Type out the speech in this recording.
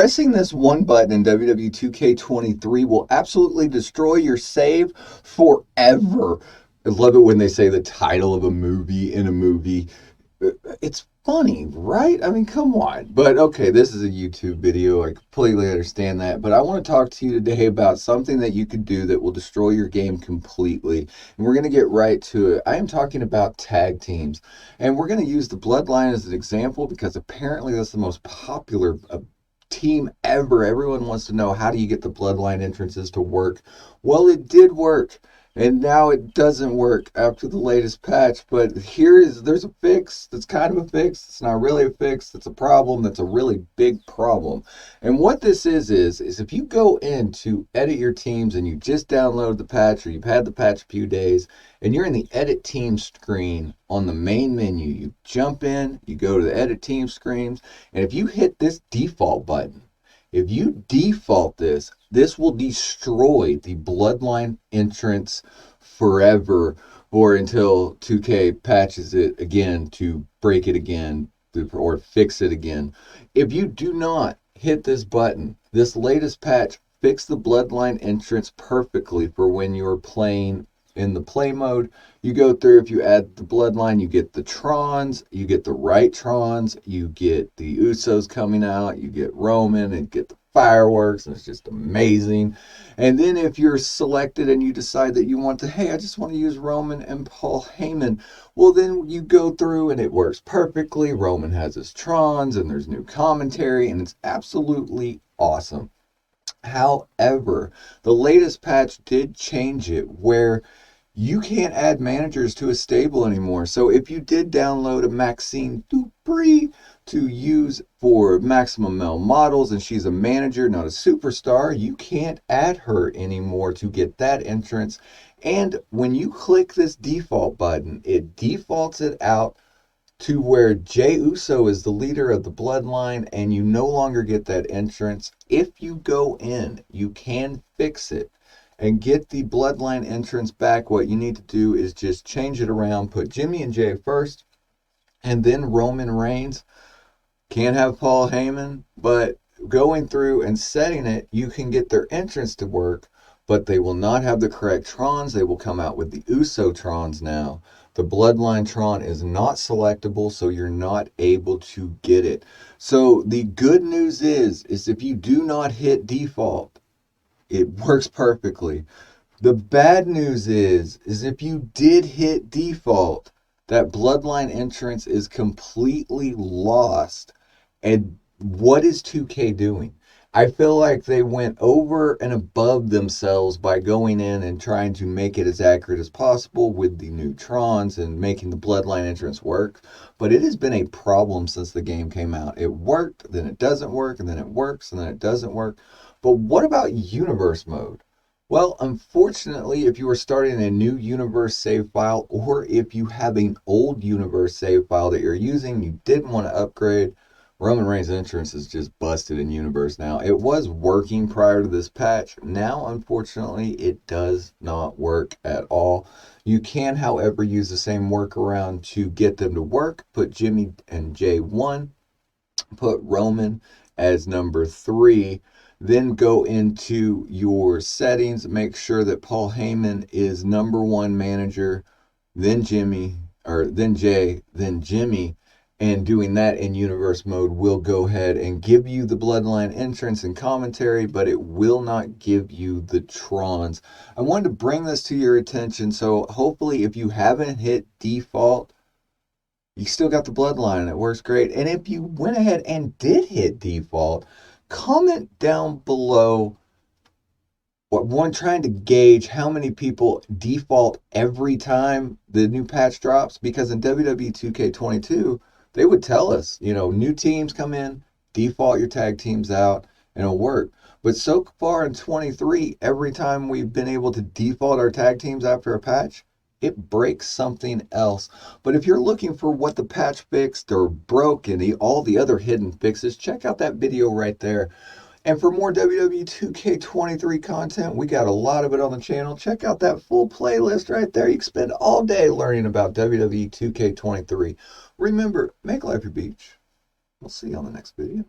Pressing this one button in WWE 2k23 will absolutely destroy your save forever. I love it when they say the title of a movie in a movie. It's funny, right? I mean, come on. But okay, this is a YouTube video. I completely understand that. But I want to talk to you today about something that you could do that will destroy your game completely. And we're going to get right to it. I am talking about tag teams. And we're going to use the Bloodline as an example because apparently that's the most popular team ever. Everyone wants to know, how do you get the Bloodline entrances to work? Well, it did work. And now it doesn't work after the latest patch, but there's a fix that's kind of a fix. It's not really a fix. It's a problem that's a really big problem. And what this is if you go in to edit your teams and you just download the patch or you've had the patch a few days and you're in the edit team screen on the main menu, you jump in, you go to the edit team screens, and if you hit this default button, if you default this will destroy the Bloodline entrance forever, or until 2K patches it again to break it again or fix it again. If you do not hit this button, this latest patch fixed the Bloodline entrance perfectly for when you're playing in the play mode. You go through, if you add the Bloodline, you get the Trons, you get the right Trons, you get the Usos coming out, you get Roman, and get the fireworks, and it's just amazing. And then if you're selected and you decide that you want to, hey, I just want to use Roman and Paul Heyman, well, then you go through and it works perfectly. Roman has his Trons and there's new commentary, and it's absolutely awesome. However, the latest patch did change it where you can't add managers to a stable anymore. So if you did download a Maxine Dupree to use for Maximum Male Models and she's a manager, not a superstar, you can't add her anymore to get that entrance. And when you click this default button, it defaults it out to where Jey Uso is the leader of the Bloodline, and you no longer get that entrance. If you go in, you can fix it and get the Bloodline entrance back. What you need to do is just change it around, put Jimmy and Jey first, and then Roman Reigns. Can't have Paul Heyman, but going through and setting it, you can get their entrance to work, but they will not have the correct Trons. They will come out with the Uso Trons now. The Bloodline Tron is not selectable, so you're not able to get it. So the good news is if you do not hit default, it works perfectly. The bad news is if you did hit default, that Bloodline entrance is completely lost. And what is 2K doing? I feel like they went over and above themselves by going in and trying to make it as accurate as possible with the new Trons and making the Bloodline entrance work. But it has been a problem since the game came out. It worked, then it doesn't work, and then it works, and then it doesn't work. But what about universe mode? Well, unfortunately, if you are starting a new universe save file, or if you have an old universe save file that you're using, you didn't want to upgrade, Roman Reigns' entrance is just busted in universe now. It was working prior to this patch. Now, unfortunately, it does not work at all. You can, however, use the same workaround to get them to work. Put Jimmy and Jey 1, put Roman as number 3, then go into your settings, make sure that Paul Heyman is number 1 manager, then Jimmy, or then Jey, then Jimmy. And doing that in universe mode will go ahead and give you the Bloodline entrance and commentary, but it will not give you the Trons. I wanted to bring this to your attention, so hopefully if you haven't hit default, you still got the Bloodline and it works great. And if you went ahead and did hit default, comment down below one trying to gauge how many people default every time the new patch drops, because in WWE 2K22, they would tell us, new teams come in, default your tag teams out, and it'll work. But so far in 23, every time we've been able to default our tag teams after a patch, it breaks something else. But if you're looking for what the patch fixed or broke and all the other hidden fixes, check out that video right there. And for more WWE 2K23 content, we got a lot of it on the channel. Check out that full playlist right there. You can spend all day learning about WWE 2K23. Remember, make life your beach. We'll see you on the next video.